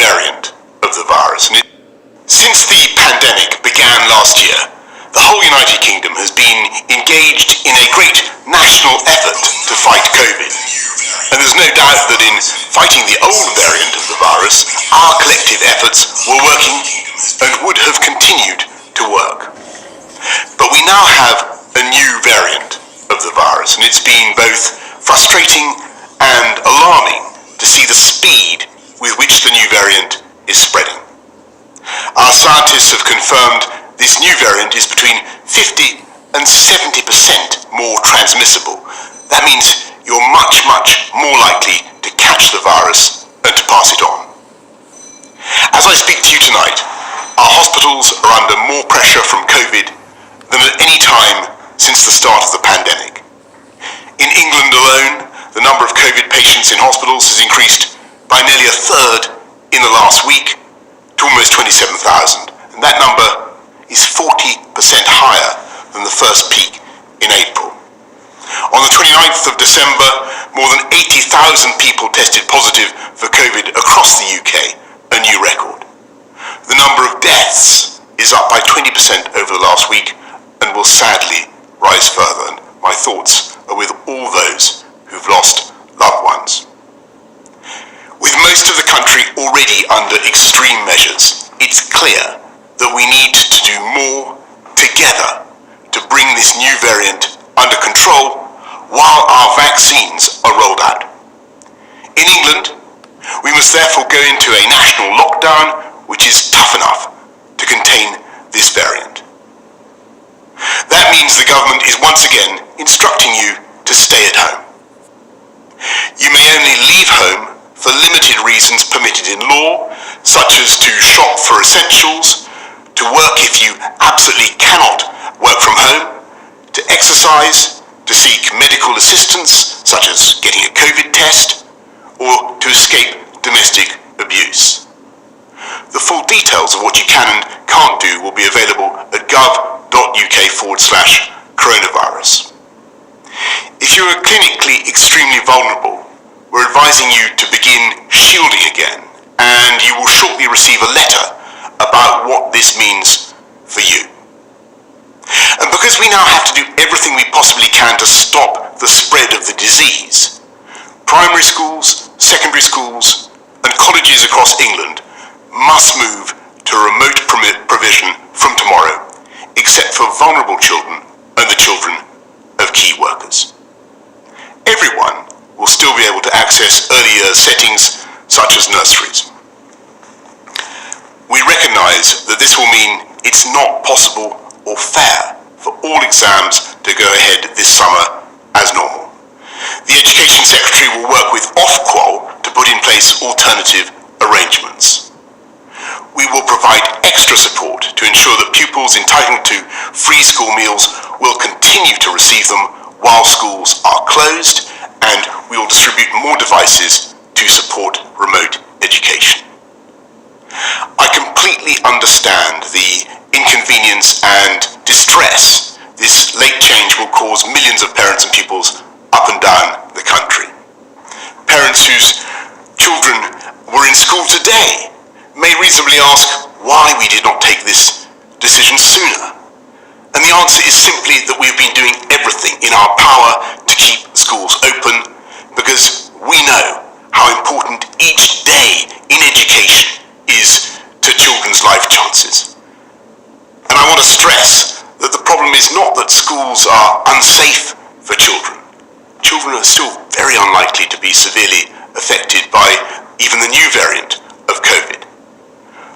variant of the virus. Since the pandemic began last year, the whole United Kingdom has been engaged in a great national effort to fight COVID. And there's no doubt that in fighting the old variant of the virus, our collective efforts were working and would have continued to work. But we now have a new variant of the virus, and it's been both frustrating and alarming to see the speed with which the new variant is spreading. Our scientists have confirmed this new variant is between 50 and 70% more transmissible. That means you're much, much more likely to catch the virus and to pass it on. As I speak to you tonight, our hospitals are under more pressure from COVID than at any time since the start of the pandemic. In England alone, the number of COVID patients in hospitals has increased by nearly a third in the last week to almost 27,000. And that number is 40% higher than the first peak in April. On the 29th of December, more than 80,000 people tested positive for COVID across the UK, a new record. The number of deaths is up by 20% over the last week and will sadly rise further. And my thoughts are with all those who've lost loved ones. With most of the country already under extreme measures, it's clear that we need to do more together to bring this new variant under control while our vaccines are rolled out. In England, we must therefore go into a national lockdown which is tough enough to contain this variant. That means the government is once again instructing you to stay at home. You may only leave home for limited reasons permitted in law, such as to shop for essentials, to work if you absolutely cannot work from home, to exercise, to seek medical assistance, such as getting a COVID test, or to escape domestic abuse. The full details of what you can and can't do will be available at gov.uk/coronavirus. If you are clinically extremely vulnerable, we're advising you to begin shielding again, and you will shortly receive a letter about what this means for you. And because we now have to do everything we possibly can to stop the spread of the disease, primary schools, secondary schools, and colleges across England must move to remote provision from tomorrow, except for vulnerable children and the children of key workers. Everyone will still be able to access early years settings such as nurseries. We recognise that this will mean it's not possible or fair for all exams to go ahead this summer as normal. The Education Secretary will work with Ofqual to put in place alternative arrangements. We will provide extra support to ensure that pupils entitled to free school meals will continue to receive them while schools are closed, and we will distribute more devices to support remote education. I completely understand the inconvenience and distress this late change will cause millions of parents and pupils up and down the country. Parents whose children were in school today may reasonably ask why we did not take this decision sooner. And the answer is simply that we've been doing everything in our power to keep schools open because we know how important each day in education is to children's life chances. And I want to stress that the problem is not that schools are unsafe for children. Children are still very unlikely to be severely affected by even the new variant of COVID.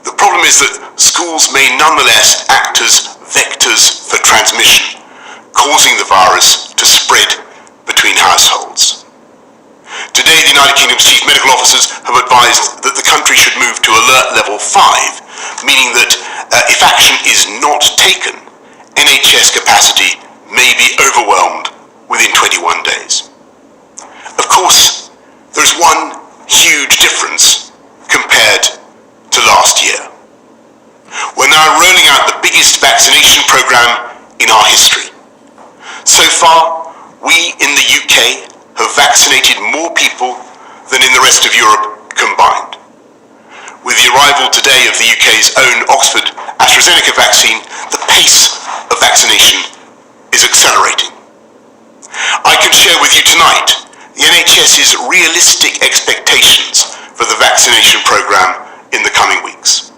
The problem is that schools may nonetheless act as vectors for transmission, causing the virus to spread between households. Today, the United Kingdom's chief medical officers have advised that the country should move to alert level 5, meaning that if action is not taken, NHS capacity may be overwhelmed within 21 days. Of course, there's one huge difference compared to last year. We're now rolling out the biggest vaccination program in our history. So far, we in the UK have vaccinated more people than in the rest of Europe combined. With the arrival today of the UK's own Oxford AstraZeneca vaccine, the pace of vaccination is accelerating. I can share with you tonight the NHS's realistic expectations for the vaccination programme in the coming weeks.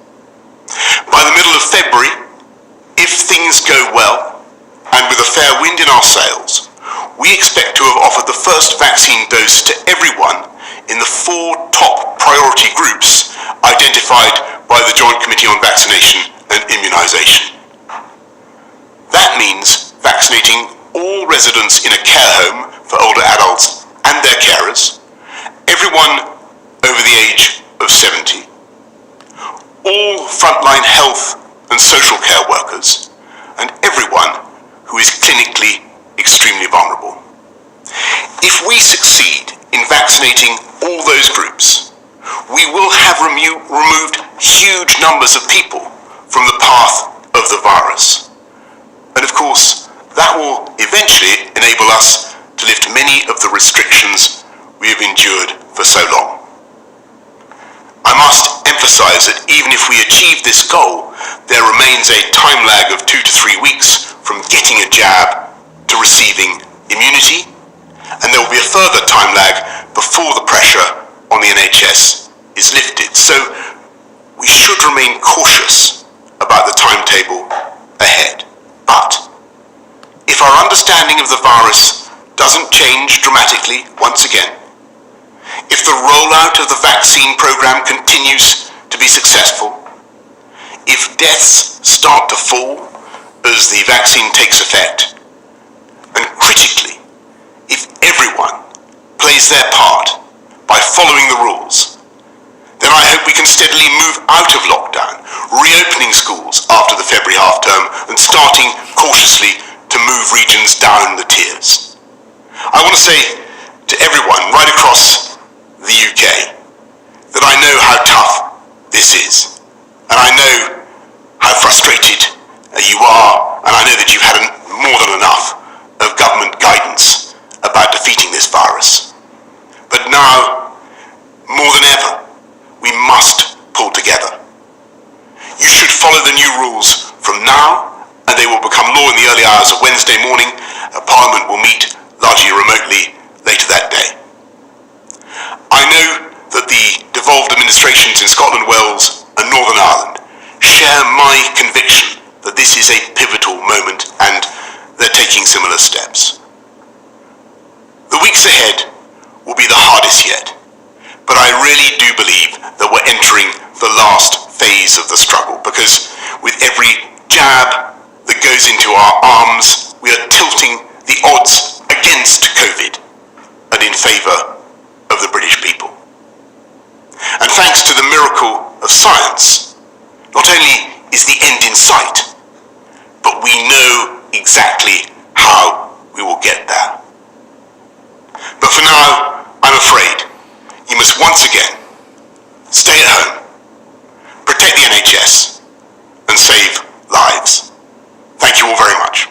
By the middle of February, if things go well, and with a fair wind in our sails, we expect to have offered the first vaccine dose to everyone in the 4 top priority groups identified by the Joint Committee on Vaccination and Immunisation. That means vaccinating all residents in a care home for older adults and their carers, everyone over the age of 70, all frontline health and social care workers, and everyone who is clinically extremely vulnerable. If we succeed in vaccinating all those groups, we will have removed huge numbers of people from the path of the virus. And of course, that will eventually enable us to lift many of the restrictions we have endured for so long. I must emphasise that even if we achieve this goal, there remains a time lag of 2 to 3 weeks from getting a jab to receiving immunity, and there will be a further time lag before the pressure on the NHS is lifted. So we should remain cautious about the timetable ahead. But if our understanding of the virus doesn't change dramatically once again, if the rollout of the vaccine programme continues to be successful, if deaths start to fall as the vaccine takes effect, and critically, if everyone plays their part by following the rules, then I hope we can steadily move out of lockdown, reopening schools after the February half-term and starting cautiously to move regions down the tiers. I want to say to everyone right across the UK that I know how tough this is, and I know how frustrated you are, and I know that you've had more than enough of government guidance about defeating this virus. But now, more than ever, we must pull together. You should follow the new rules from now, and they will become law in the early hours of Wednesday morning. Parliament will meet largely remotely later that day. I know that the devolved administrations in Scotland, Wales and Northern Ireland share my conviction that this is a pivotal moment and they're taking similar steps. The weeks ahead will be the hardest yet, but I really do believe that we're entering the last phase of the struggle, because with every jab that goes into our arms, we are tilting the odds against COVID and in favour of the British people. And thanks to the miracle of science, not only is the end in sight, but we know exactly how we will get there. But for now, I'm afraid you must once again stay at home, protect the NHS, and save lives. Thank you all very much.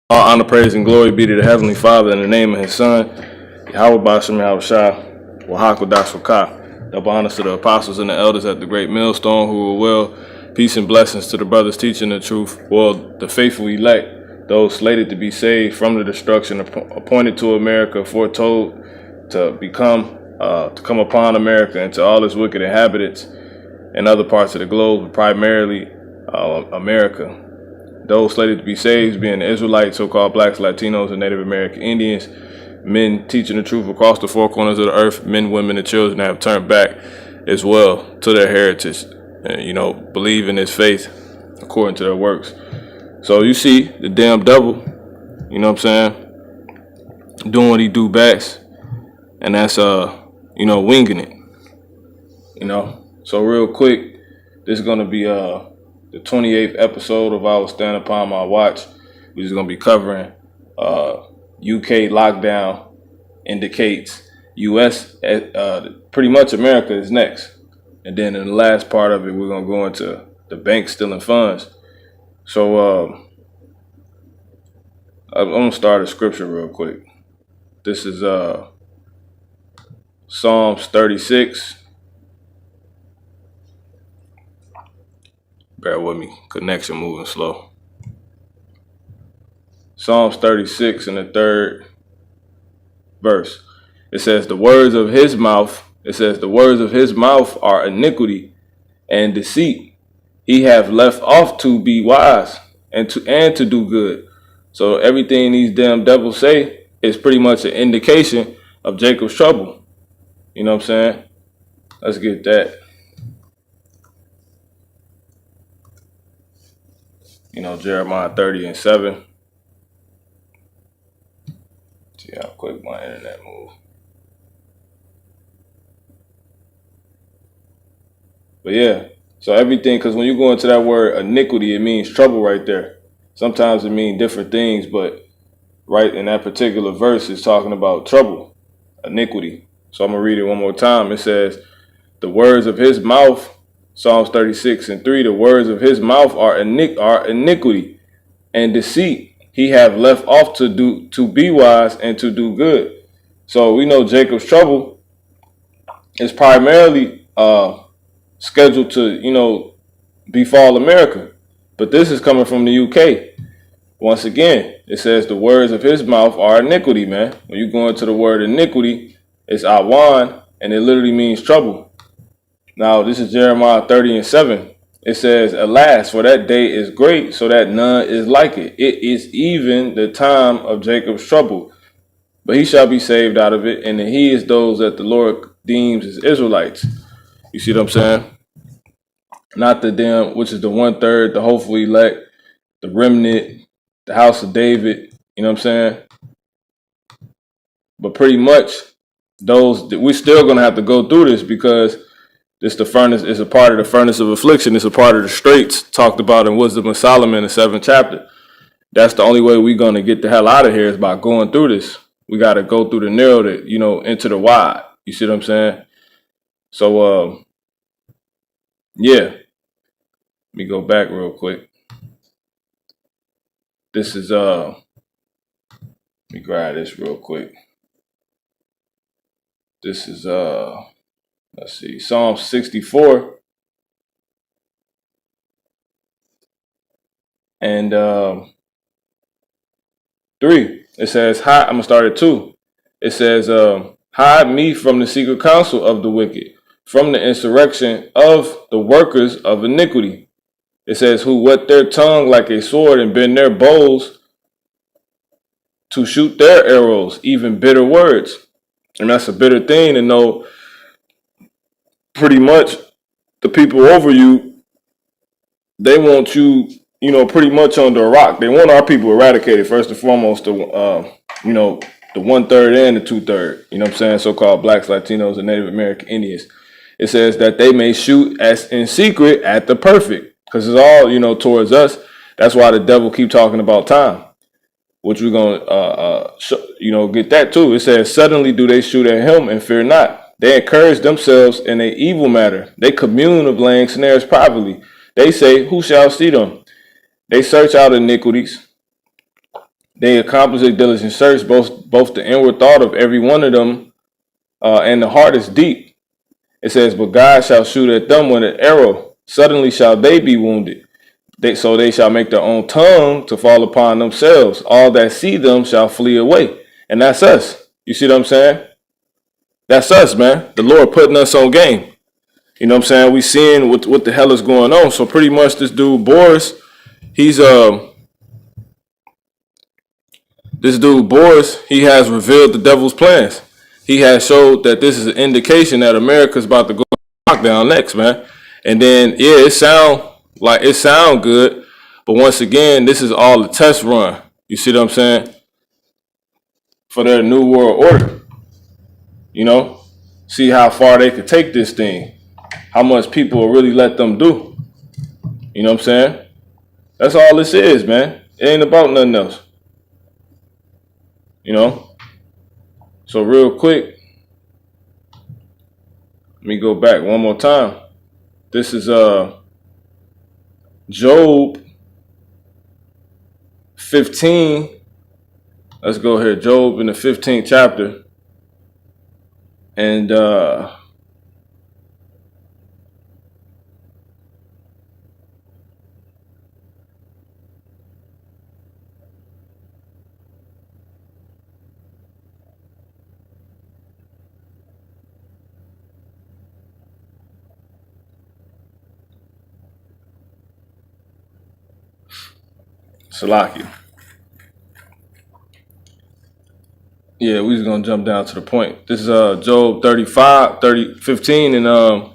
All honor, praise, and glory be to the Heavenly Father in the name of His Son, Yahweh Bashem Yahushua, Wahakodash Wakah. Double honors to the apostles and the elders at the great millstone who were well. Peace and blessings to the brothers teaching the truth. Well, the faithful elect, those slated to be saved from the destruction, appointed to America, foretold to come upon America and to all its wicked inhabitants in other parts of the globe, primarily America. Those slated to be saved being the Israelites, so-called blacks, Latinos, and Native American Indians, men teaching the truth across the four corners of the earth, men, women, and children that have turned back as well to their heritage, and, believe in this faith according to their works. So you see the damn devil, you know what I'm saying, doing what he do best, and that's, winging it, So real quick, this is going to be the 28th episode of our Stand Upon My Watch. We're just going to be covering U.K. Lockdown indicates U.S. Pretty much America is next. And then in the last part of it, we're going to go into the bank stealing funds. So I'm gonna start a scripture real quick. This is Psalms 36. Bear with me, connection moving slow. Psalms 36 in the 3rd verse. It says, the words of his mouth are iniquity and deceit. He have left off to be wise and to do good. So everything these damn devils say is pretty much an indication of Jacob's trouble. You know what I'm saying? Let's get that. Jeremiah 30:7. See how quick my internet moves. But yeah, so everything, because when you go into that word iniquity, it means trouble right there. Sometimes it means different things, but right in that particular verse, it's talking about trouble, iniquity. So I'm going to read it one more time. It says, the words of his mouth, Psalms 36:3, the words of his mouth are iniquity and deceit. He have left off to be wise and to do good. So we know Jacob's trouble is primarily scheduled to, befall America. But this is coming from the UK. Once again, it says the words of his mouth are iniquity, man. When you go into the word iniquity, it's awan, and it literally means trouble. Now, this is Jeremiah 30:7. It says, alas, for that day is great, so that none is like it. It is even the time of Jacob's trouble. But he shall be saved out of it, and he is those that the Lord deems as Israelites. You see what I'm saying? Not the them, which is the 1/3, the hopeful elect, the remnant, the house of David. You know what I'm saying? But pretty much those, we're still going to have to go through this because this the furnace is a part of the furnace of affliction. It's a part of the straits talked about in Wisdom of Solomon, the 7th chapter. That's the only way we're going to get the hell out of here is by going through this. We got to go through the narrow to, into the wide. You see what I'm saying? So, yeah. Let me go back real quick. This is, let me grab this real quick. This is, let's see, Psalm 64. And 3, it says, I'm going to start at 2. It says, hide me from the secret counsel of the wicked, from the insurrection of the workers of iniquity. It says, who whet their tongue like a sword and bend their bows to shoot their arrows, even bitter words. And that's a bitter thing to know. Pretty much the people over you, they want you, pretty much under a rock. They want our people eradicated, first and foremost, the 1/3 and the 2/3, you know what I'm saying? So-called blacks, Latinos, and Native American Indians. It says that they may shoot as in secret at the perfect, because it's all, towards us. That's why the devil keep talking about time, which we're going to, get that too. It says, suddenly do they shoot at him and fear not. They encourage themselves in an evil matter. They commune of laying snares privately. They say, who shall see them? They search out iniquities. They accomplish a diligent search, both the inward thought of every one of them and the heart is deep. It says, but God shall shoot at them with an arrow. Suddenly shall they be wounded. So they shall make their own tongue to fall upon themselves. All that see them shall flee away. And that's us. You see what I'm saying? That's us, man. The Lord putting us on game. You know what I'm saying? We seeing what the hell is going on. So pretty much this dude, Boris, he has revealed the devil's plans. He has showed that this is an indication that America's about to go lockdown next, man. And then, yeah, it sound good. But once again, this is all a test run. You see what I'm saying? For their new world order. See how far they could take this thing. How much people will really let them do. You know what I'm saying? That's all this is, man. It ain't about nothing else. So real quick, let me go back one more time. This is Job 15. Let's go here. Job in the 15th chapter. And Salaki. Yeah, we just gonna jump down to the point. This is Job 15 and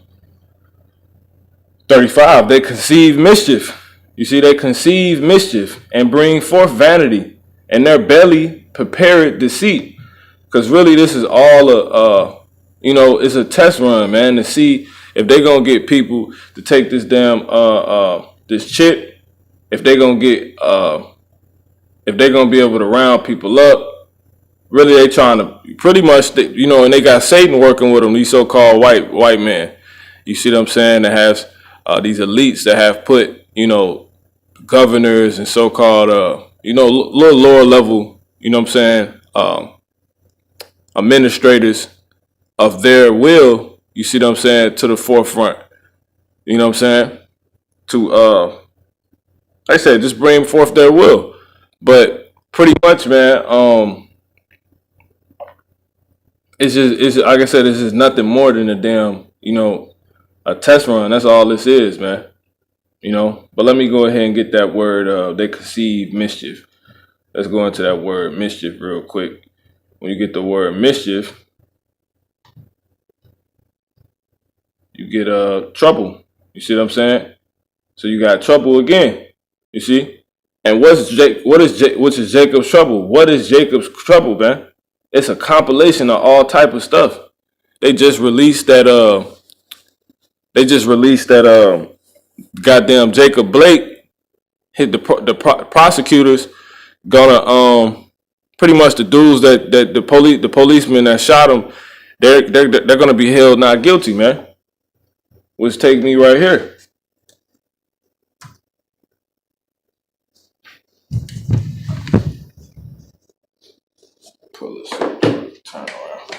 35. They conceive mischief. You see, they conceive mischief and bring forth vanity, and their belly prepareth deceit. Because really, this is all it's a test run, man, to see if they gonna get people to take this damn this chip, if they gonna get if they gonna be able to round people up. Really, they trying to pretty much, and they got Satan working with them. These so-called white men. You see what I'm saying? That has these elites that have put, governors and so-called, little lower level, what I'm saying, administrators of their will. You see what I'm saying, to the forefront. You know what I'm saying? To, like I said, just bring forth their will. But pretty much, man. It's like I said, this is nothing more than a damn, a test run. That's all this is, man. But let me go ahead and get that word. They conceive mischief. Let's go into that word mischief real quick. When you get the word mischief, you get trouble. You see what I'm saying? So you got trouble again. You see? And what is Jacob's trouble? What is Jacob's trouble, man? It's a compilation of all type of stuff. They just released that goddamn Jacob Blake hit the prosecutors gonna pretty much the dudes that the policemen that shot him, they're gonna be held not guilty, man. Which take me right here. Pull this up, turn around.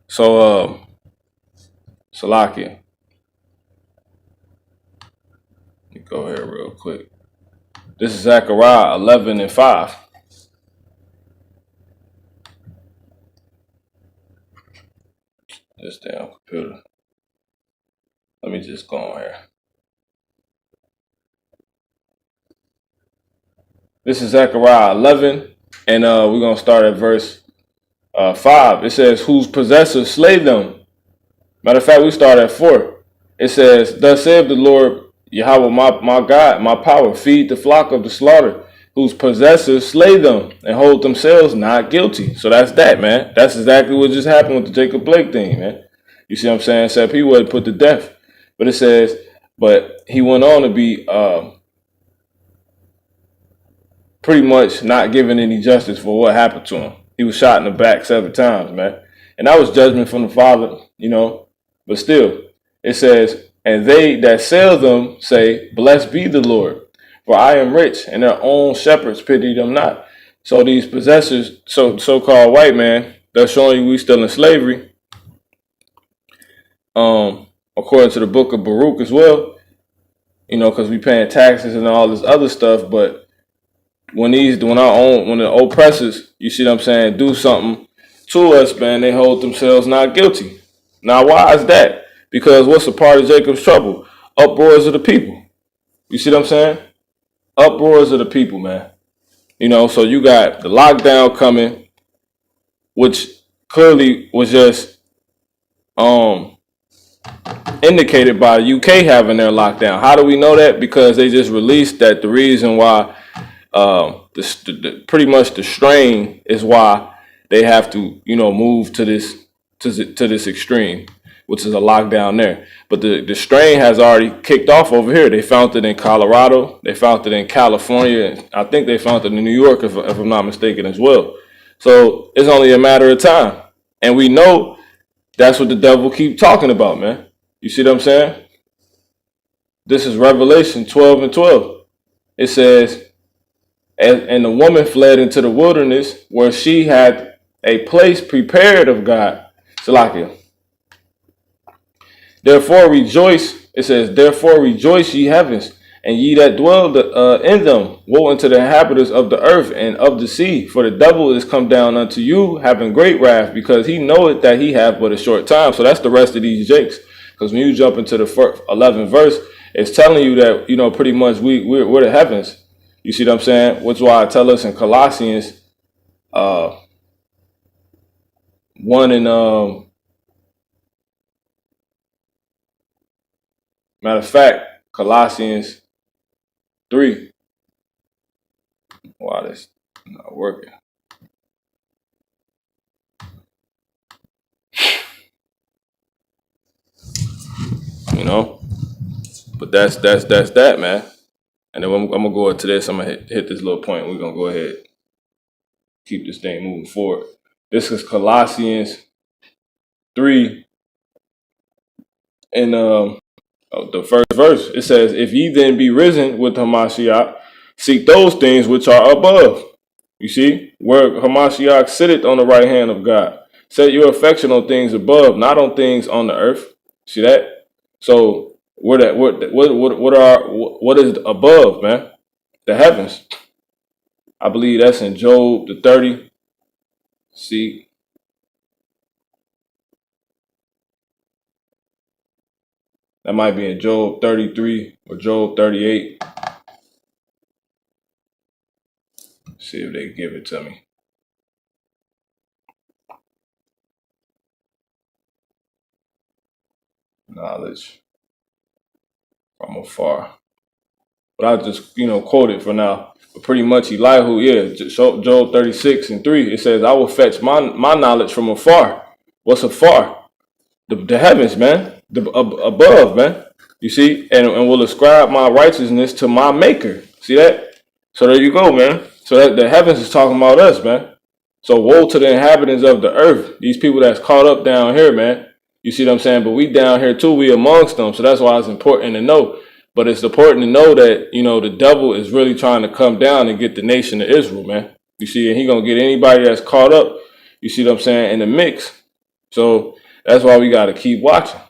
So, Salakia. Let me go here real quick. This is Zechariah 11 and 5. This damn computer. Let me just go on here. This is Zechariah 11, and we're going to start at verse 5. It says, whose possessors slay them. Matter of fact, we start at 4. It says, thus saith the Lord Yahweh, my God, my power, feed the flock of the slaughter, whose possessors slay them and hold themselves not guilty. So that's that, man. That's exactly what just happened with the Jacob Blake thing, man. You see what I'm saying? Except he wasn't put to death. But it says, but he went on to be pretty much not given any justice for what happened to him. He was shot in the back 7 times, man. And that was judgment from the Father, But still, it says, and they that sell them say, blessed be the Lord, for I am rich, and their own shepherds pity them not. So these possessors, so-called white man, they're showing you we still in slavery. According to the book of Baruch as well, because we paying taxes and all this other stuff. But when the oppressors, you see what I'm saying, do something to us, man, they hold themselves not guilty. Now, why is that? Because what's a part of Jacob's trouble? Uproars of the people. You see what I'm saying? Uproars of the people, man. So you got the lockdown coming, which clearly was just indicated by the U.K. having their lockdown. How do we know that? Because they just released that the reason why pretty much the strain is why they have to, move to this extreme, which is a lockdown there. But the strain has already kicked off over here. They found it in Colorado. They found it in California. I think they found it in New York, if I'm not mistaken, as well. So it's only a matter of time. And we know that's what the devil keep talking about, man. You see what I'm saying? This is Revelation 12 and 12. It says, and the woman fled into the wilderness where she had a place prepared of God. Salakia. Therefore rejoice, it says, therefore rejoice ye heavens, and ye that dwell in them. Woe unto the inhabitants of the earth and of the sea, for the devil is come down unto you, having great wrath, because he knoweth that he hath but a short time. So that's the rest of these jakes. Because when you jump into the 11th verse, it's telling you that, pretty much we're the heavens. You see what I'm saying? Which is why I tell us in Colossians 1 and matter of fact, Colossians 3. Wow, that's not working. But that's that, man. And then I'm gonna go into this. I'm gonna hit this little point. We're gonna go ahead, keep this thing moving forward. This is Colossians 3 and the first verse. It says, "If ye then be risen with Hamashiach, seek those things which are above." You see, where Hamashiach sitteth on the right hand of God. Set your affection on things above, not on things on the earth. See that? So what is above, man? The heavens. I believe that's in Job the 30. See, that might be in Job 33 or Job 38. See if they give it to me. Knowledge from afar. But I'll just, quote it for now. But pretty much Elihu, Job 36 and 3, it says, I will fetch my knowledge from afar. What's afar? The heavens, man. Above, man. You see? And will ascribe my righteousness to my maker. See that? So there you go, man. So that the heavens is talking about us, man. So woe to the inhabitants of the earth. These people that's caught up down here, man. You see what I'm saying? But we down here too, we amongst them. So that's why it's important to know. But it's important to know that, the devil is really trying to come down and get the nation of Israel, man. You see, and he gonna get anybody that's caught up, you see what I'm saying, in the mix. So that's why we gotta keep watching.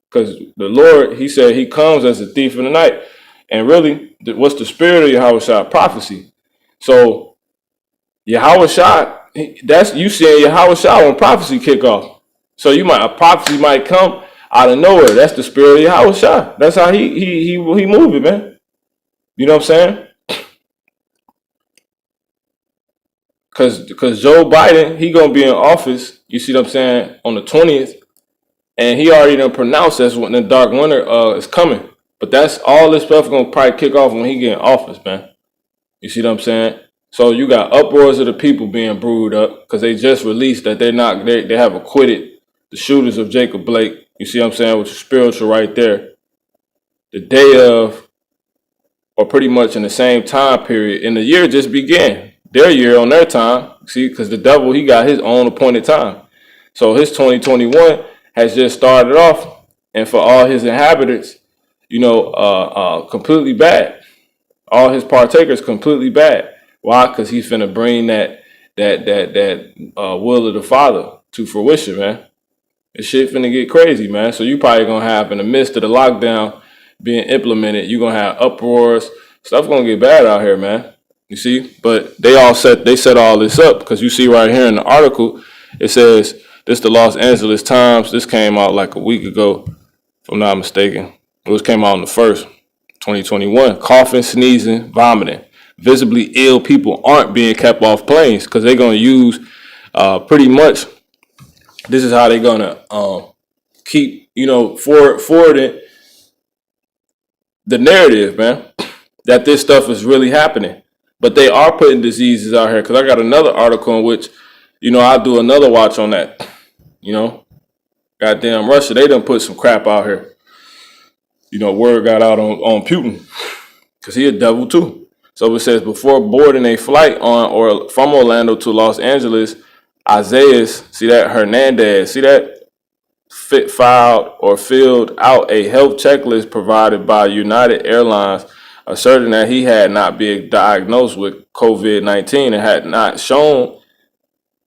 Because the Lord, he said he comes as a thief in the night. And really, what's the spirit of Yahushua? Prophecy. So Yahushua, that's you saying Yahushua when prophecy kick off. So a prophecy might come out of nowhere. That's the spirit of Yahushua. That's how he moved it, man. You know what I'm saying? Because Joe Biden, he gonna be in office, you see what I'm saying, on the 20th. And he already done pronounced that's when the dark winter is coming. But that's all this stuff gonna probably kick off when he get in office, man. You see what I'm saying? So you got uproars of the people being brewed up because they just released that they have acquitted the shooters of Jacob Blake. You see what I'm saying? Which is spiritual right there. The day of, or pretty much in the same time period, and the year just began. Their year on their time. See, because the devil, he got his own appointed time. So his 2021 has just started off, and for all his inhabitants, completely bad. All his partakers completely bad. Why? Because he's finna bring that will of the Father to fruition, man. This shit finna get crazy, man. So you probably gonna have, in the midst of the lockdown being implemented, you're gonna have uproars. Stuff gonna get bad out here, man. You see? But they set all this up because you see right here in the article, it says this the Los Angeles Times. This came out like a week ago, if I'm not mistaken. It came out on the 1st, 2021. Coughing, sneezing, vomiting. Visibly ill people aren't being kept off planes because they're gonna use pretty much. This is how they're gonna keep forwarding the narrative, man, that this stuff is really happening. But they are putting diseases out here because I got another article in which, I'll do another watch on that. Goddamn Russia, they done put some crap out here. Word got out on Putin because he a devil too. So it says before boarding a flight on or from Orlando to Los Angeles, see that Hernandez, see that filled out a health checklist provided by United Airlines, asserting that he had not been diagnosed with COVID-19 and had not shown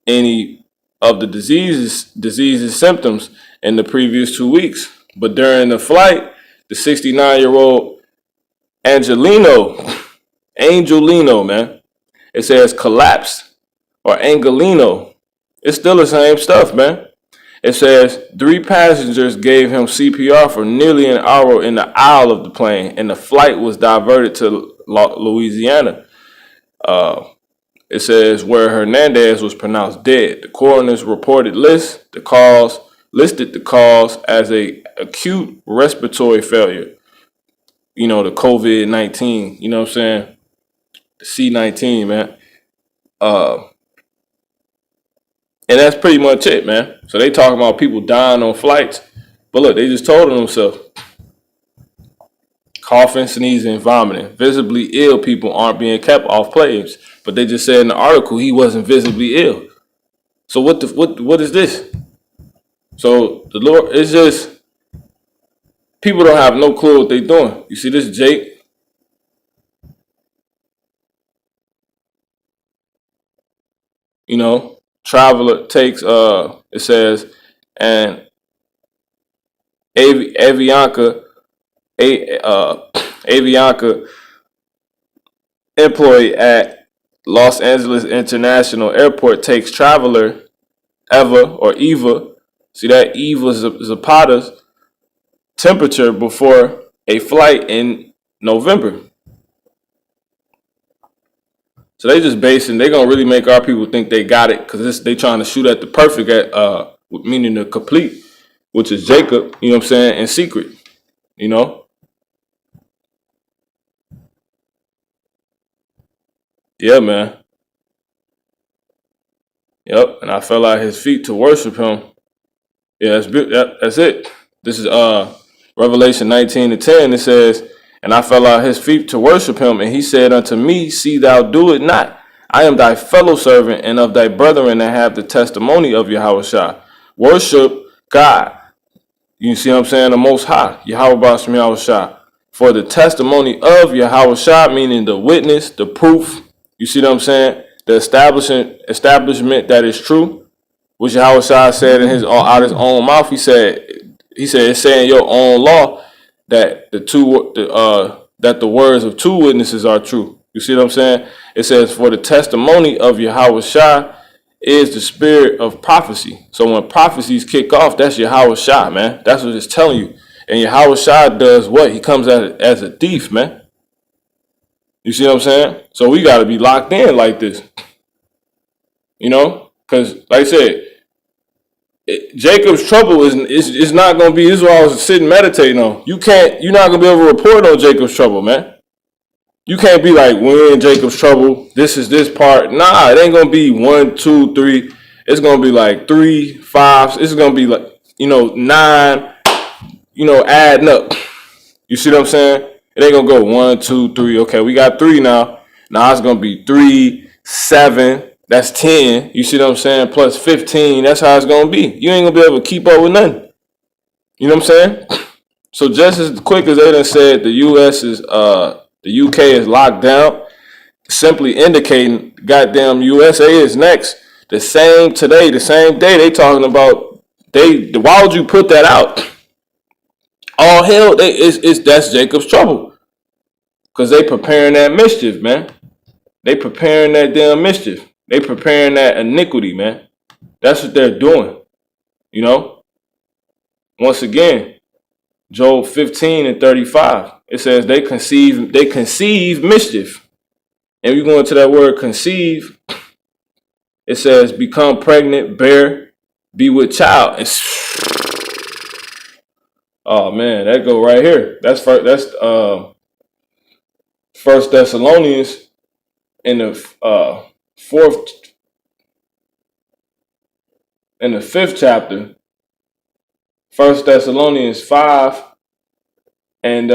any of the disease's symptoms in the previous 2 weeks. But during the flight, the 69-year-old Angelino, man, it says collapsed or Angelino. It's still the same stuff, man. It says 3 passengers gave him CPR for nearly an hour in the aisle of the plane, and the flight was diverted to Louisiana. It says where Hernandez was pronounced dead. The coroner's reported listed the cause as a acute respiratory failure. You know, the COVID-19, you know what I'm saying? The C-19, man. And that's pretty much it, man. So they talking about people dying on flights. But look, they just told themselves. Coughing, sneezing, vomiting. Visibly ill people aren't being kept off planes. But they just said in the article he wasn't visibly ill. So what is this? So the Lord, it's just people don't have no clue what they're doing. You see this Jake? You know, traveler takes it says and Avianca employee at Los Angeles International Airport takes traveler Eva, see that Eva Zapata's temperature before a flight in November. So they just they're gonna really make our people think they got it because they trying to shoot at the perfect meaning the complete, which is Jacob, you know what I'm saying, in secret, you know. Yeah, man. Yep, and I fell at his feet to worship him. Yeah, that's it. This is Revelation 19:10. It says, and I fell at his feet to worship him, and he said unto me, see thou do it not. I am thy fellow servant and of thy brethren that have the testimony of Yahushua. Worship God. You see what I'm saying? The Most High, Yahweh Bashem Yahushua. For the testimony of Yahushua, meaning the witness, the proof. You see what I'm saying? The establishment that is true. Which Yahushua said in out his own mouth. He said it's saying your own law that that the words of 2 witnesses are true. You see what I'm saying? It says for the testimony of Yahushua is the spirit of prophecy. So when prophecies kick off, that's Yahushua, man. That's what it's telling you. And Yahushua does what? He comes as a thief, man. You see what I'm saying? So we got to be locked in like this. You know? Because, like I said, Jacob's trouble is not going to be, this is what I was sitting meditating on. You're not going to be able to report on Jacob's trouble, man. You can't be like, we're in Jacob's trouble. This is this part. Nah, it ain't going to be 1, 2, 3. It's going to be like 3, 5. It's going to be like, 9, adding up. You see what I'm saying? It ain't going to go 1, 2, 3. Okay, we got 3 now. Now it's going to be 3, 7. That's 10. You see what I'm saying? Plus 15. That's how it's going to be. You ain't going to be able to keep up with nothing. You know what I'm saying? So just as quick as they done said the UK is locked down, simply indicating goddamn USA is next. The same day, they talking about why would you put that out? All hell, that's Jacob's trouble. Because they preparing that mischief, man. They preparing that damn mischief. They preparing that iniquity, man. That's what they're doing. You know? Once again, Job 15:35. It says they conceive mischief. And we go into that word conceive. It says become pregnant, bear, be with child. Oh man, that go right here. That's First Thessalonians in the 5th chapter. 1 Thessalonians 5 and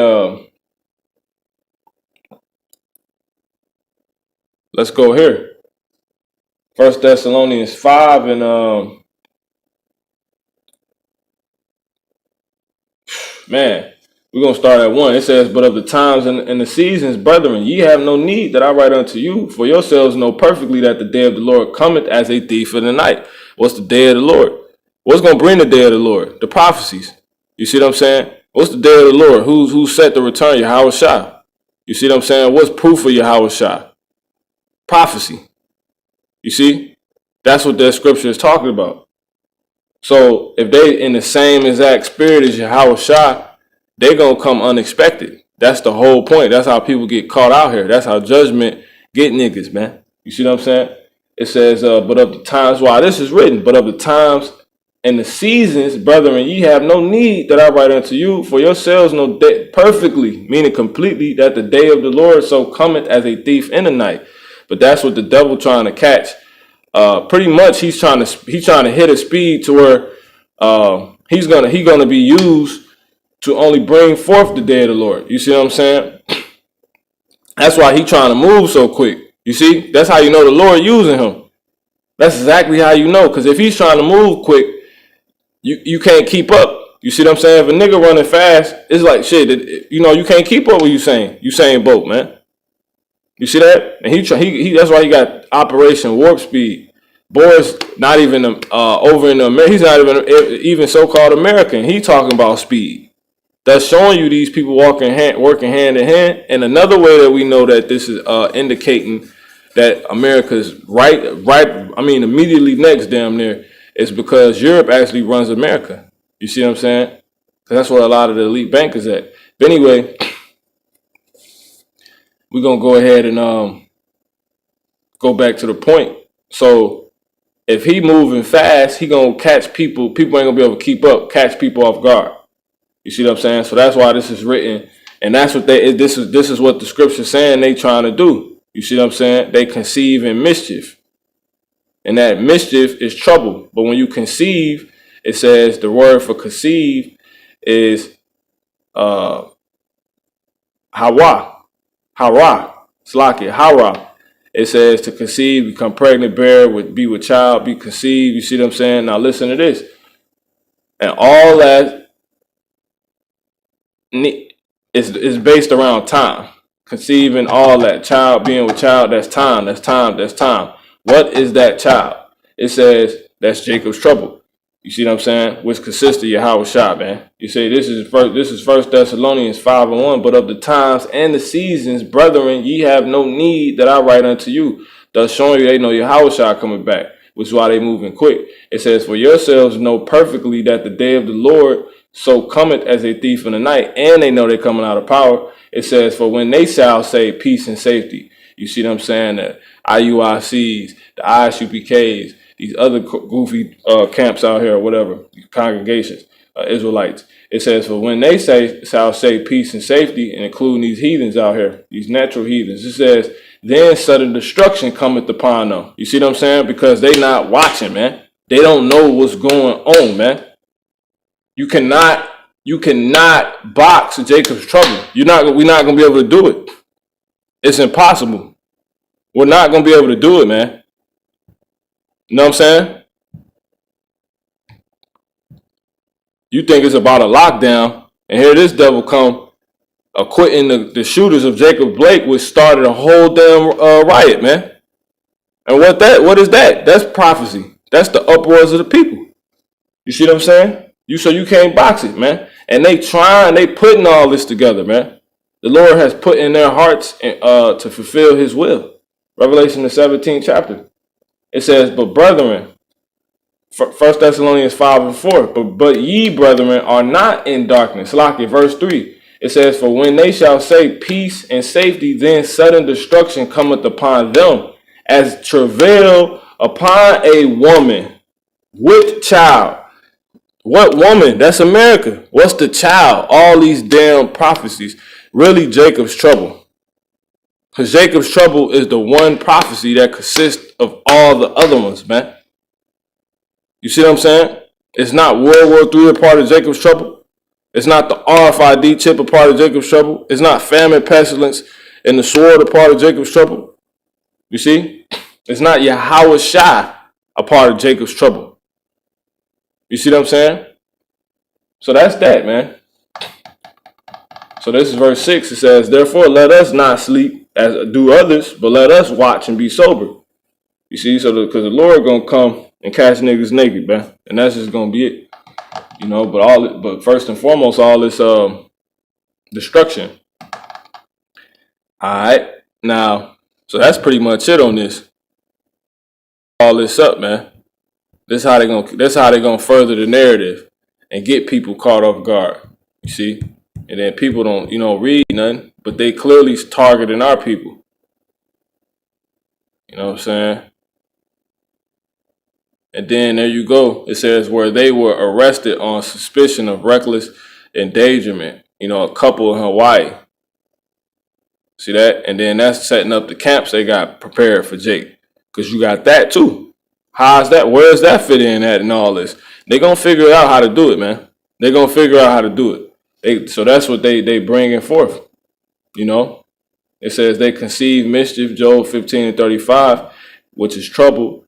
Let's go here. 1 Thessalonians 5 and man, we're going to start at 1. It says, but of the times and the seasons, brethren, ye have no need that I write unto you, for yourselves know perfectly that the day of the Lord cometh as a thief in the night. What's the day of the Lord? What's going to bring the day of the Lord? The prophecies. You see what I'm saying? What's the day of the Lord? Who's set to return? Yahweh Shah. You see what I'm saying? What's proof of Yahweh Shah? Prophecy. You see? That's what that scripture is talking about. So if they in the same exact spirit as Yahweh Shah, they're going to come unexpected. That's the whole point. That's how people get caught out here. That's how judgment get niggas, man. You see what I'm saying? It says, but of the times, while this is written, but of the times and the seasons, brethren, ye have no need that I write unto you, for yourselves know perfectly, meaning completely, that the day of the Lord so cometh as a thief in the night. But that's what the devil trying to catch. Pretty much he's trying to hit a speed to where he's gonna be used to only bring forth the day of the Lord. You see what I'm saying? That's why he's trying to move so quick. You see? That's how you know the Lord using him. That's exactly how you know. Because if he's trying to move quick, you can't keep up. You see what I'm saying? If a nigga running fast, it's like shit. You can't keep up with Usain Bolt, man. You see that? And he that's why he got Operation Warp Speed. Boy's not even over in America. He's not even so-called American. He talking about speed. That's showing you these people working hand in hand. And another way that we know that this is indicating that America's right. I mean, immediately next, damn near, is because Europe actually runs America. You see what I'm saying? Because that's where a lot of the elite bankers at. But anyway, we're gonna go ahead and go back to the point. So if he moving fast, he gonna catch people. People ain't gonna be able to keep up. Catch people off guard. You see what I'm saying? So that's why this is written, and that's what this is what the scripture's saying they trying to do. You see what I'm saying? They conceive in mischief, and that mischief is trouble. But when you conceive, it says the word for conceive is hawa, slaki, hara. It says to conceive, become pregnant, bear, be with child, be conceived. You see what I'm saying? Now listen to this, and all that is based around time. Conceiving, all that, child, being with child, that's time. What is that child? It says that's Jacob's trouble. You see what I'm saying? Which consists of Yahweh Shah, man. You say this is 1 Thessalonians 5 and 1. But of the times and the seasons, brethren, ye have no need that I write unto you. Thus showing you they know Yahweh Shah coming back, which is why they moving quick. It says, for yourselves know perfectly that the day of the Lord so cometh as a thief in the night, and they know they're coming out of power. It says, for when they shall say peace and safety. You see what I'm saying? The IUICs, the ISUPKs, these other goofy camps out here or whatever, congregations, Israelites. It says, for when they shall say peace and safety, and including these heathens out here, these natural heathens, it says, then sudden destruction cometh upon them. You see what I'm saying? Because they not watching, man. They don't know what's going on, man. You cannot box Jacob's trouble. We're not gonna be able to do it. It's impossible. We're not gonna be able to do it, man. You know what I'm saying? You think it's about a lockdown, and here this devil come acquitting the shooters of Jacob Blake, which started a whole damn riot, man. And what is that? That's prophecy. That's the uproars of the people. You see what I'm saying? So you can't box it, man. And they putting all this together, man. The Lord has put in their hearts to fulfill his will. Revelation the 17th chapter. It says, but brethren, 1 Thessalonians 5 and 4, but ye, brethren, are not in darkness. Lock it, verse 3. It says, for when they shall say peace and safety, then sudden destruction cometh upon them, as travail upon a woman with child. What woman? That's America. What's the child? All these damn prophecies. Really Jacob's trouble. Because Jacob's trouble is the one prophecy that consists of all the other ones, man. You see what I'm saying? It's not World War III a part of Jacob's trouble. It's not the RFID chip a part of Jacob's trouble. It's not famine, pestilence, and the sword a part of Jacob's trouble. You see? It's not Yahweh Shai a part of Jacob's trouble. You see what I'm saying? So that's that, man. So this is verse 6. It says, therefore, let us not sleep as do others, but let us watch and be sober. You see, so because the Lord gonna come and catch niggas naked, man, and that's just gonna be it. You know, but first and foremost, all this destruction. All right, now, so that's pretty much it on this. All this up, man. That's how they gonna further the narrative and get people caught off guard. You see, and then people don't, read nothing, but they clearly targeting our people. You know what I'm saying? And then there you go. It says where they were arrested on suspicion of reckless endangerment. A couple in Hawaii. See that? And then that's setting up the camps they got prepared for Jake. Because you got that too. How's that? Where's that fit in at and all this? They gonna figure out how to do it, man. They gonna figure out how to do it. So that's what they bringing forth. It says they conceive mischief, Job 15:35, which is trouble.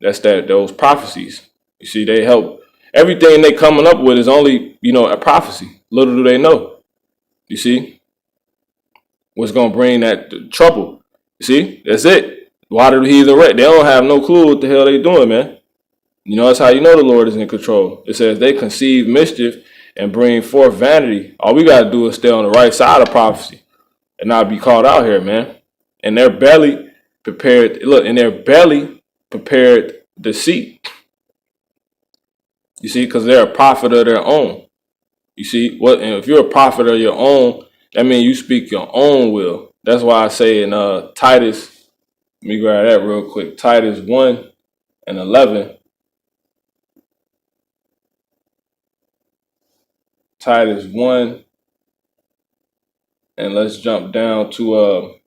That's those prophecies. You see, they help. Everything they coming up with is only, a prophecy. Little do they know. You see? What's going to bring that trouble. You see? That's it. Why do the heathen wreck? They don't have no clue what the hell they doing, man. That's how you know the Lord is in control. It says they conceive mischief and bring forth vanity. All we got to do is stay on the right side of prophecy and not be caught out here, man. And their belly prepared deceit. You see, because they're a prophet of their own. You see, and if you're a prophet of your own, that means you speak your own will. That's why I say in Titus, let me grab that real quick. Titus 1:11. Titus 1, and let's jump down to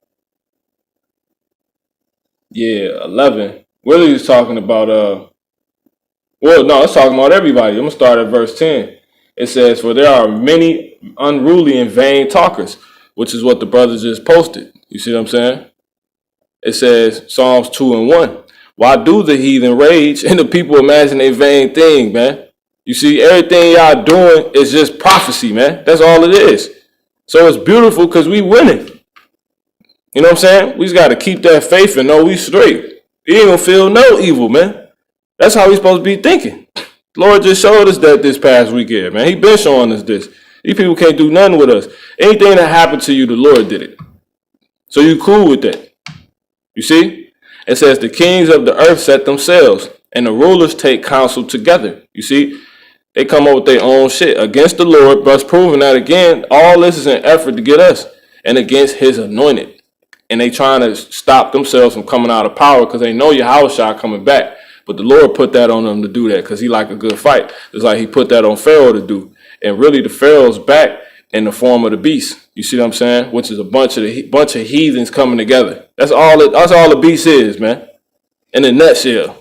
11. Really is talking about it's talking about everybody. I'm gonna start at verse 10. It says, for there are many unruly and vain talkers, which is what the brothers just posted. You see what I'm saying? It says Psalms 2:1. Why do the heathen rage and the people imagine a vain thing, man? You see, everything y'all doing is just prophecy, man. That's all it is. So it's beautiful because we winning. You know what I'm saying? We just got to keep that faith and know we straight. You ain't gonna feel no evil, man. That's how we supposed to be thinking. Lord just showed us that this past weekend, man. He been showing us this. These people can't do nothing with us. Anything that happened to you, the Lord did it. So you cool with that. You see? It says the kings of the earth set themselves and the rulers take counsel together. You see? They come up with their own shit against the Lord, thus proving that, again, all this is an effort to get us and against his anointed. And they trying to stop themselves from coming out of power because they know Yahushua coming back. But the Lord put that on them to do that because he like a good fight. It's like he put that on Pharaoh to do. And really the Pharaoh's back in the form of the beast. You see what I'm saying? Which is a bunch of heathens coming together. That's all the beast is, man. In a nutshell.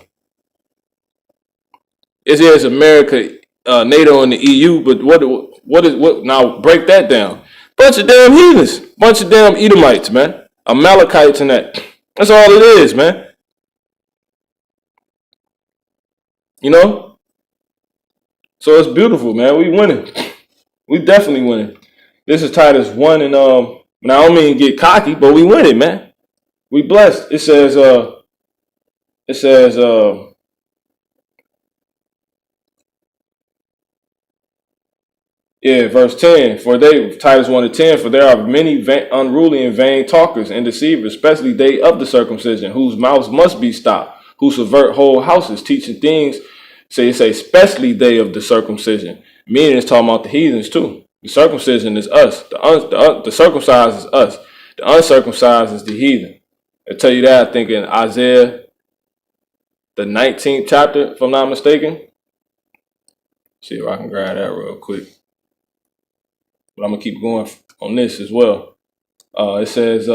It is America, NATO and the EU, but what now break that down. Bunch of damn heathens, bunch of damn Edomites, man. Amalekites and that. That's all it is, man. So it's beautiful, man. We winning. We definitely winning. This is Titus 1, and I don't mean get cocky, but we winning, man. We blessed. It says verse 10, Titus 1:10, for there are many unruly and vain talkers and deceivers, especially they of the circumcision, whose mouths must be stopped, who subvert whole houses, teaching things, say especially they of the circumcision, meaning it's talking about the heathens too. The circumcision is us, the circumcised is us, the uncircumcised is the heathen. I tell you that, I think in Isaiah, the 19th chapter, if I'm not mistaken. See if I can grab that real quick. But I'm going to keep going on this as well. It says,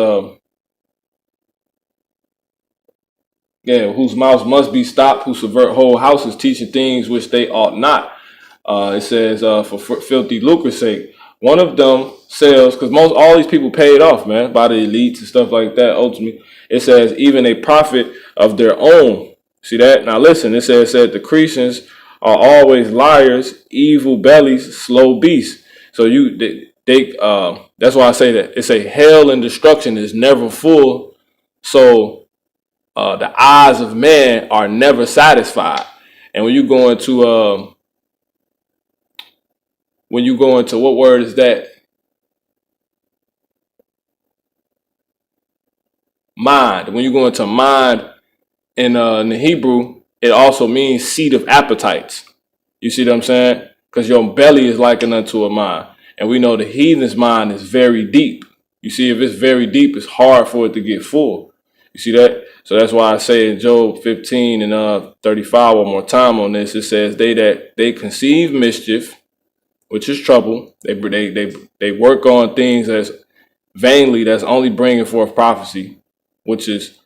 whose mouths must be stopped, who subvert whole houses, teaching things which they ought not. It says, for filthy lucre's sake, One of them says, because most all these people paid off, man, by the elites and stuff like that. Ultimately, it says even a prophet of their own. See that? Now listen, it said the Cretians are always liars, evil bellies, slow beasts. So that's why I say that it's a hell and destruction is never full. So the eyes of man are never satisfied. And when you go into what word is that? Mind. When you go into mind in the Hebrew, it also means seat of appetites. You see what I'm saying? Because your belly is likened unto a mind. And we know the heathen's mind is very deep. You see, if it's very deep, it's hard for it to get full. You see that? So that's why I say in Job 15 and 35 one more time on this, it says they conceive mischief, which is trouble. They work on things that's vainly, that's only bringing forth prophecy, which is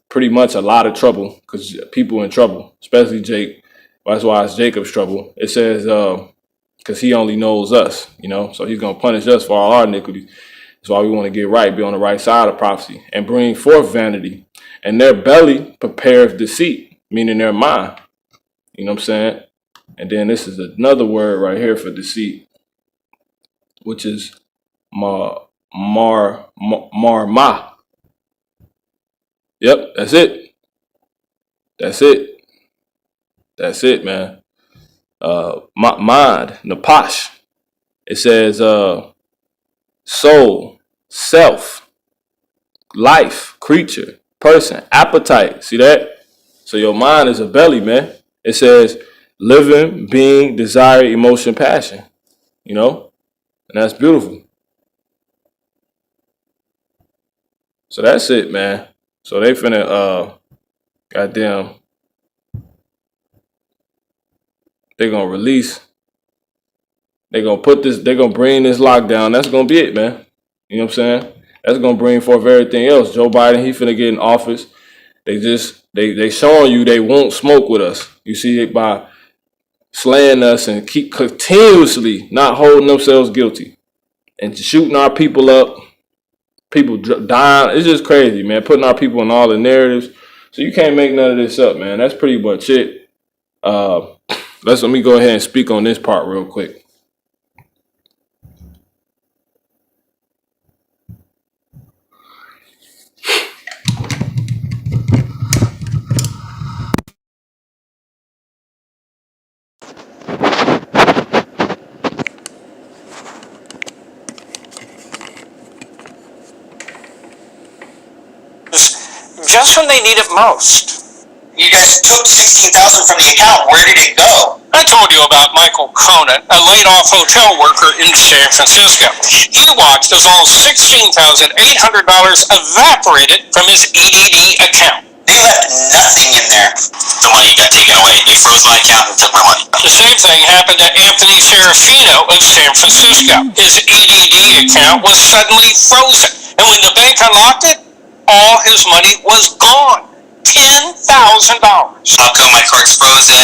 pretty much a lot of trouble because people in trouble, especially Jake. That's why it's Jacob's trouble. It says because he only knows us, so he's going to punish us for all our iniquities. That's why we want to get right, be on the right side of prophecy and bring forth vanity. And their belly prepares deceit, meaning their mind. You know what I'm saying? And then this is another word right here for deceit, which is marma. Yep, that's it. That's it, man. Mind, napash. It says soul, self, life, creature, person, appetite. See that? So your mind is a belly, man. It says living, being, desire, emotion, passion. And that's beautiful. So that's it, man. So they finna goddamn, they're gonna release. They're gonna bring this lockdown. That's gonna be it, man. You know what I'm saying? That's gonna bring forth everything else. Joe Biden, he finna get in office. They showing you they won't smoke with us. You see it by slaying us and keep continuously not holding themselves guilty and shooting our people up. People dying. It's just crazy, man. Putting our people in all the narratives. So you can't make none of this up, man. That's pretty much it. Let me go ahead and speak on this part real quick. Just when they need it most. You guys took $16,000 from the account. Where did it go? I told you about Michael Cronin, a laid-off hotel worker in San Francisco. He watched as all $16,800 evaporated from his EDD account. They left nothing in there. The money got taken away. They froze my account and took my money. The same thing happened to Anthony Serafino of San Francisco. His EDD account was suddenly frozen, and when the bank unlocked it, all his money was gone. $10,000. How come my card's frozen?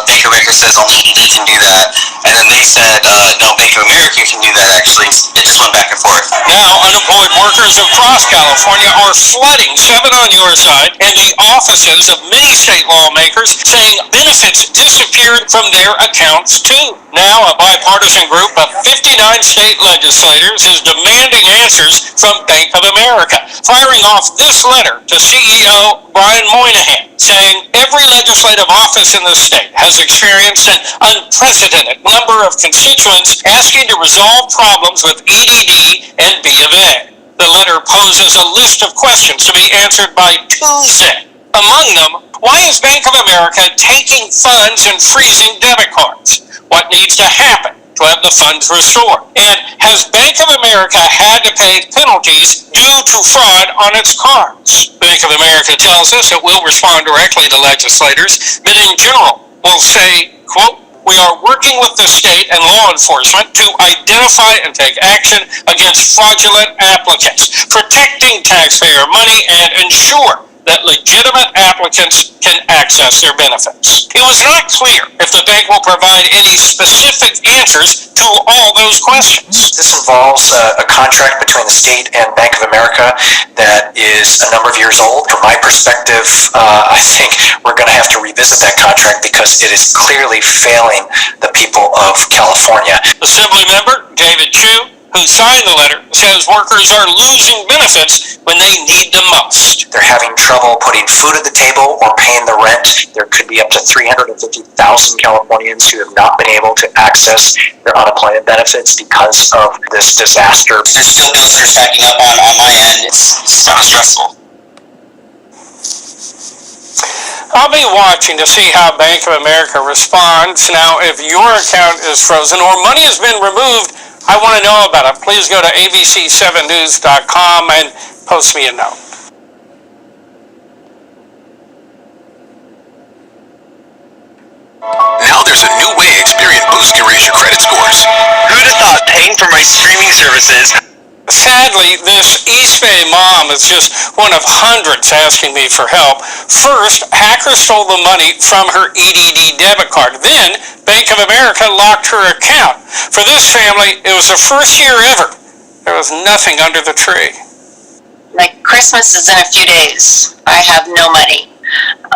Bank of America says only they can do that. And then they said, no, Bank of America can do that, actually. It just went back and forth. Now, unemployed workers across California are flooding 7 on your side and the offices of many state lawmakers saying benefits disappeared from their accounts, too. Now, a bipartisan group of 59 state legislators is demanding answers from Bank of America, firing off this letter to CEO Brian Moynihan, saying every legislative office in the state has experienced an unprecedented number of constituents asking to resolve problems with EDD and B of A. The letter poses a list of questions to be answered by Tuesday. Among them, why is Bank of America taking funds and freezing debit cards? What needs to happen to have the funds restored? And has Bank of America had to pay penalties due to fraud on its cards? Bank of America tells us it will respond directly to legislators, but in general will say, quote, we are working with the state and law enforcement to identify and take action against fraudulent applicants, protecting taxpayer money, and ensure that legitimate applicants can access their benefits. It was not clear if the bank will provide any specific answers to all those questions. This involves a contract between the state and Bank of America that is a number of years old. From my perspective, I think we're going to have to revisit that contract because it is clearly failing the people of California. Assembly member David Chu, who signed the letter, says workers are losing benefits when they need them most. They're having trouble putting food at the table or paying the rent. There could be up to 350,000 Californians who have not been able to access their unemployment benefits because of this disaster. There's still bills that are stacking up on my end. It's kind of stressful. I'll be watching to see how Bank of America responds. Now, if your account is frozen or money has been removed, I want to know about it. Please go to abc7news.com and post me a note. Now there's a new way Experian Boost can raise your credit scores. Who'd have thought paying for my streaming services? Sadly, this East Bay mom is just one of hundreds asking me for help. First, hackers stole the money from her EDD debit card. Then, Bank of America locked her account. For this family, it was the first year ever. There was nothing under the tree. My Christmas is in a few days. I have no money.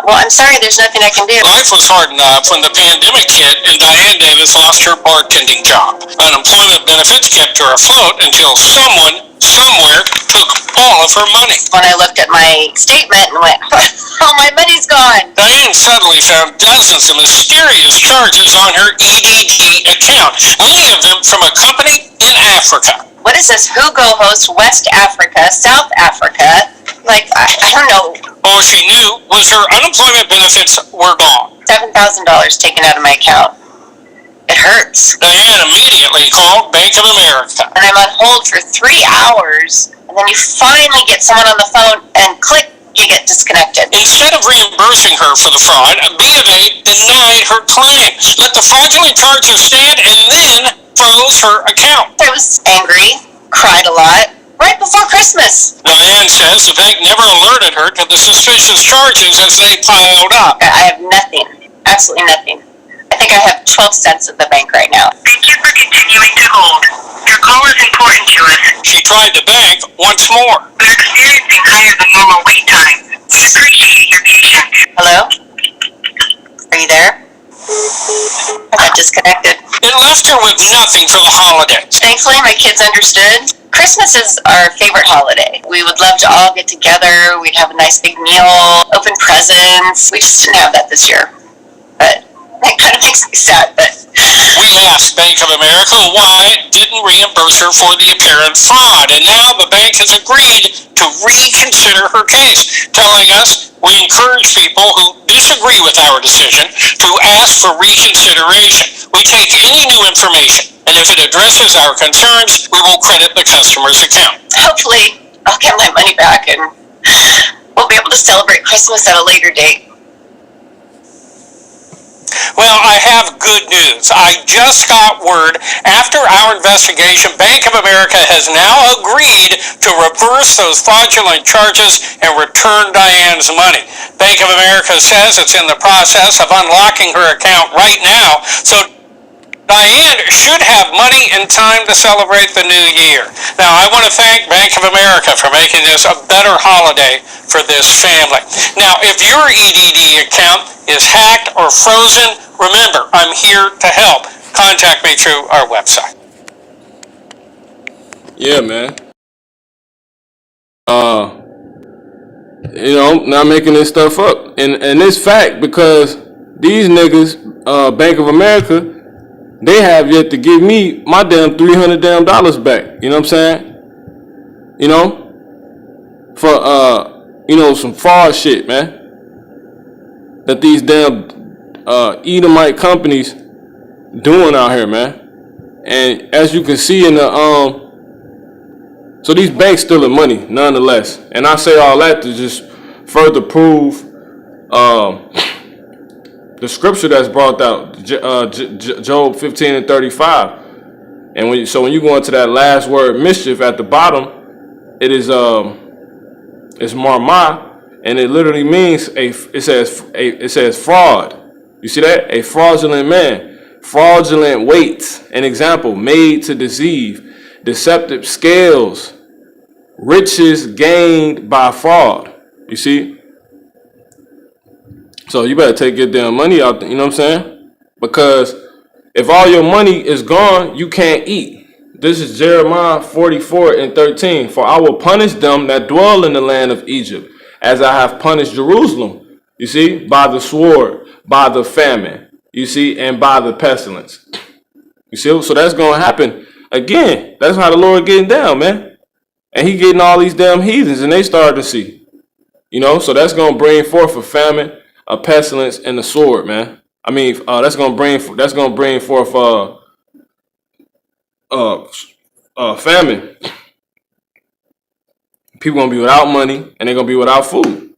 Well, I'm sorry, there's nothing I can do. Life was hard enough when the pandemic hit and Diane Davis lost her bartending job. Unemployment benefits kept her afloat until someone, somewhere, took all of her money. When I looked at my statement and went, oh, my money's gone. Diane suddenly found dozens of mysterious charges on her EDD account, many of them from a company in Africa. What is this? Who go host West Africa, South Africa? Like, I don't know. All she knew was her unemployment benefits were gone. $7,000 taken out of my account. It hurts. Diane immediately called Bank of America. And I'm on hold for 3 hours, and then you finally get someone on the phone, and click, you get disconnected. Instead of reimbursing her for the fraud, B of A denied her claim, let the fraudulent charges stand, and then froze her account. I was angry, cried a lot, right before Christmas. Diane says the bank never alerted her to the suspicious charges as they piled up. I have nothing, absolutely nothing. I think I have 12 cents at the bank right now. Thank you for continuing to hold. Your call is important to us. She tried the bank once more. We're experiencing higher than normal wait times. We appreciate your patience. Hello? Are you there? I got disconnected. It left her with nothing for the holidays. Thankfully, my kids understood. Christmas is our favorite holiday. We would love to all get together. We'd have a nice big meal, open presents. We just didn't have that this year. But that kind of makes me sad, but... We asked Bank of America why it didn't reimburse her for the apparent fraud, and now the bank has agreed to reconsider her case, telling us we encourage people who disagree with our decision to ask for reconsideration. We take any new information, and if it addresses our concerns, we will credit the customer's account. Hopefully, I'll get my money back and we'll be able to celebrate Christmas at a later date. Well, I have good news. I just got word after our investigation, Bank of America has now agreed to reverse those fraudulent charges and return Diane's money. Bank of America says it's in the process of unlocking her account right now, so Diane should have money in time to celebrate the new year. Now, I want to thank Bank of America for making this a better holiday for this family. Now, if your EDD account is hacked or frozen, remember, I'm here to help. Contact me through our website. Yeah, man. Not making this stuff up. And it's fact because these niggas, Bank of America, they have yet to give me my damn $300 back. You know what I'm saying? You know? For, some fraud shit, man. That these damn Edomite companies doing out here, man. And as you can see in the so these banks stealing money nonetheless. And I say all that to just further prove the scripture that's brought out, Job 15 and 35. And when you go into that last word mischief at the bottom, it is it's marma, and it literally means it says fraud. You see that? A fraudulent man, fraudulent weights. An example, made to deceive, deceptive scales, riches gained by fraud. You see? So you better take your damn money out. You know what I'm saying? Because if all your money is gone, you can't eat. This is Jeremiah 44:13. For I will punish them that dwell in the land of Egypt, as I have punished Jerusalem. You see, by the sword, by the famine, you see, and by the pestilence. You see, so that's going to happen again. That's how the Lord getting down, man. And he getting all these damn heathens, and they start to see. You know, so that's going to bring forth a famine, a pestilence, and the sword, man. I mean, that's going to bring forth famine. People gonna be without money and they're gonna be without food.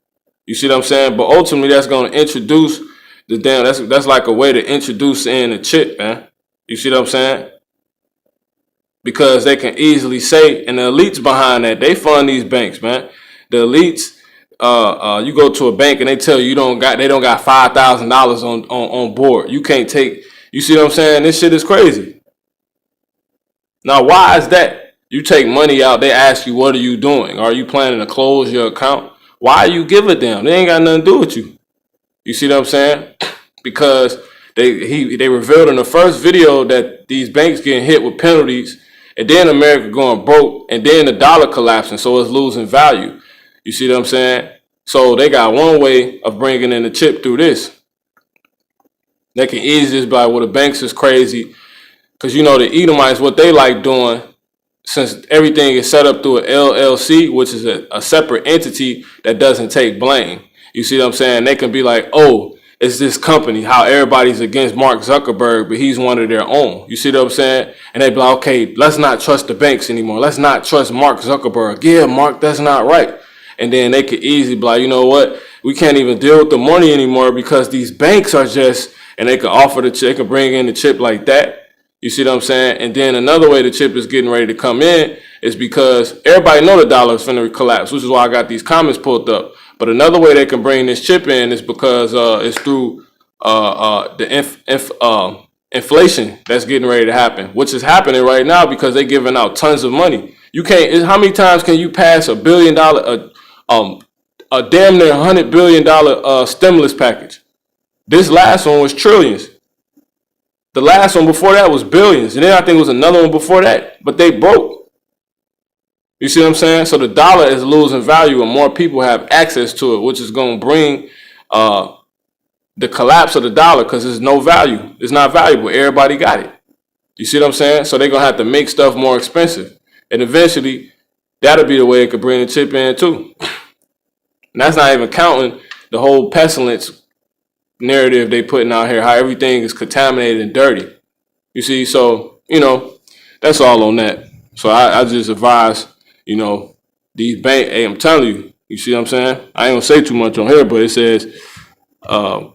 You see what I'm saying? But ultimately, that's gonna introduce the damn. That's like a way to introduce in a chip, man. You see what I'm saying? Because they can easily say, and the elites behind that, they fund these banks, man. The elites, you go to a bank and they tell you they don't got $5,000 on board. You can't take. You see what I'm saying? This shit is crazy. Now, why is that? You take money out, they ask you, what are you doing? Are you planning to close your account? Why you give a damn? They ain't got nothing to do with you. You see what I'm saying? Because they revealed in the first video that these banks getting hit with penalties, and then America going broke, and then the dollar collapsing, so it's losing value. You see what I'm saying? So they got one way of bringing in the chip through this. They can easily just be like, well, the banks is crazy. Because you know the Edomites, what they like doing, since everything is set up through an LLC, which is a separate entity that doesn't take blame. You see what I'm saying? They can be like, oh, it's this company, how everybody's against Mark Zuckerberg, but he's one of their own. You see what I'm saying? And they be like, okay, let's not trust the banks anymore. Let's not trust Mark Zuckerberg. Yeah, Mark, that's not right. And then they could easily be like, you know what? We can't even deal with the money anymore because these banks are just, and they can offer the chip, they can bring in the chip like that. You see what I'm saying? And then another way the chip is getting ready to come in is because everybody know the dollar is finna collapse, which is why I got these comments pulled up. But another way they can bring this chip in is because it's through the inflation that's getting ready to happen, which is happening right now because they're giving out tons of money. You can't. How many times can you pass $1 billion, a damn near $100 billion stimulus package? This last one was trillions. The last one before that was billions. And then I think it was another one before that. But they broke. You see what I'm saying? So the dollar is losing value and more people have access to it, which is going to bring the collapse of the dollar because there's no value. It's not valuable. Everybody got it. You see what I'm saying? So they're going to have to make stuff more expensive. And eventually, that'll be the way it could bring the chip in too. And that's not even counting the whole pestilence narrative they putting out here, how everything is contaminated and dirty. You see, so, you know, that's all on that. So I just advise, you know, these bank, hey, I'm telling you see what I'm saying? I ain't gonna say too much on here, but it says, yep,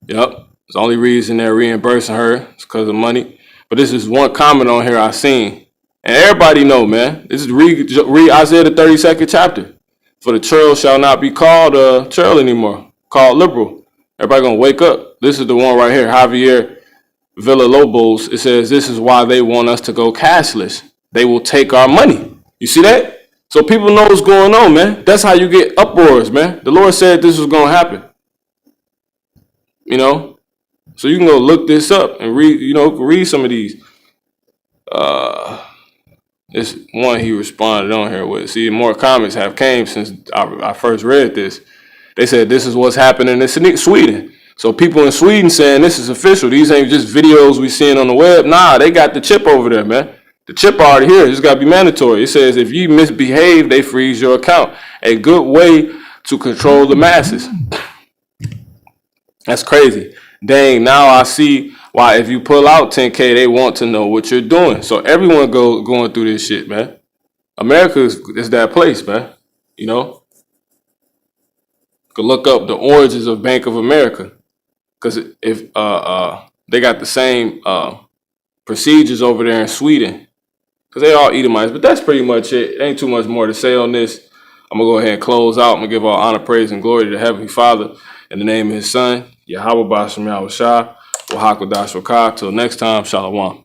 it's the only reason they're reimbursing her is because of money. But this is one comment on here I seen. And everybody know, man, this is read Isaiah the 32nd chapter. For the churl shall not be called churl anymore, called liberal. Everybody gonna wake up. This is the one right here, Javier Villalobos. It says, this is why they want us to go cashless. They will take our money. You see that? So people know what's going on, man. That's how you get uproars, man. The Lord said this was gonna happen. You know? So you can go look this up and read some of these. This one he responded on here with. See, more comments have came since I first read this. They said this is what's happening in Sweden. So people in Sweden saying this is official. These ain't just videos we seeing on the web. Nah, they got the chip over there, man. The chip already here. It's got to be mandatory. It says if you misbehave, they freeze your account. A good way to control the masses. That's crazy. Dang, now I see why if you pull out 10K, they want to know what you're doing. So everyone going through this shit, man. America is that place, man. You know? You can look up the origins of Bank of America. Because if they got the same procedures over there in Sweden. Because they all Edomites. But that's pretty much it. Ain't too much more to say on this. I'm going to go ahead and close out. I'm going to give all honor, praise, and glory to the Heavenly Father in the name of His Son, Yahweh Bashem Yahweh Shah, Wahakodash Wakah. Till next time, Shalom.